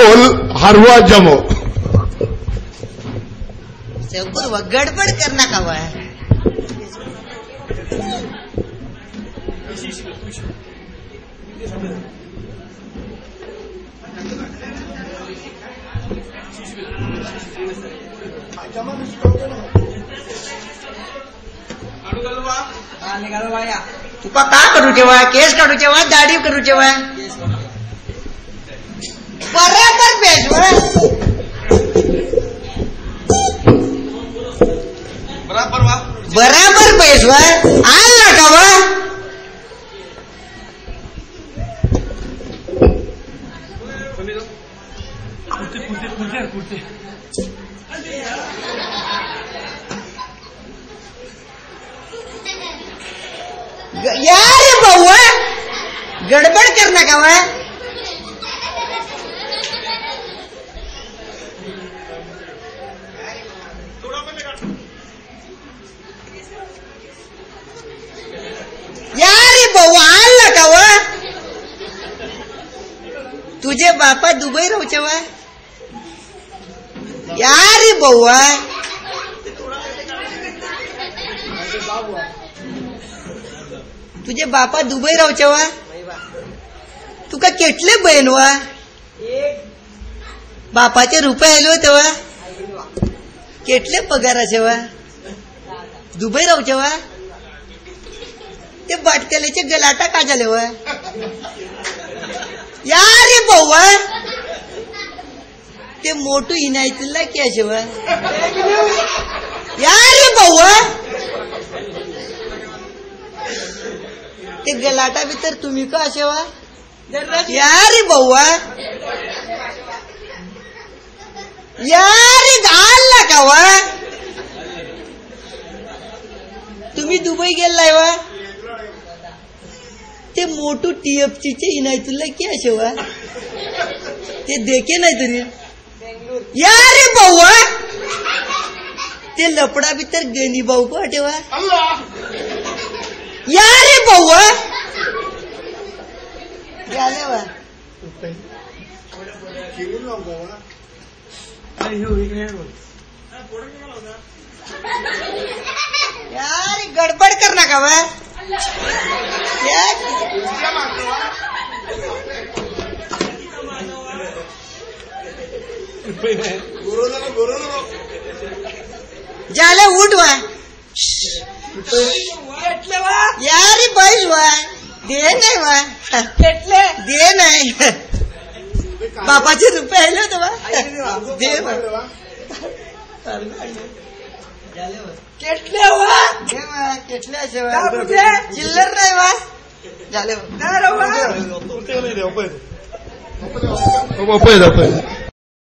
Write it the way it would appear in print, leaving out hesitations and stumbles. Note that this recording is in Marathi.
बोल हरवा जमो गडबड करना का वह तुका का करू ठेवा केस काढू ठेवा दाढी करू ठेवा बराबर पेशवा बराबर पेशवा आल ना का वा यार भाऊ गडबड करना का वा यार भाऊ आला का वा तुझे बापा दुबई राहूचे वा यार भाऊ तुझे बापा दुबई राहूचे वा तुका केटले बहीण वा बापाचे रुपये आले होते वा केटले पगाराचे वा दुबई राहूचे वा ते बाटकेल्याचे गलाटा का झाले वा यार भाऊ ते मोठू इनायतला कॅश वा यार भाऊ ते गलाटा भीतर तुम्ही का असे वा यार भाऊ यार घालला का वा तुम्ही दुबई गेलाय वा ते मोठू TFC चे इनायतुल्ला की असे वा ते देखे नाही तरी यार भाऊ ते लपडा भीतर गणी भाऊ को हटेवा यार भाऊ झाले वा यार गडबड कर ना का वा झाले उठ वा यार बैस वा दे नाही वा दे नाही बापाचे रुपये आले होते वा दे केटले वा केटले असे वा चिल्लर नाही वा झाले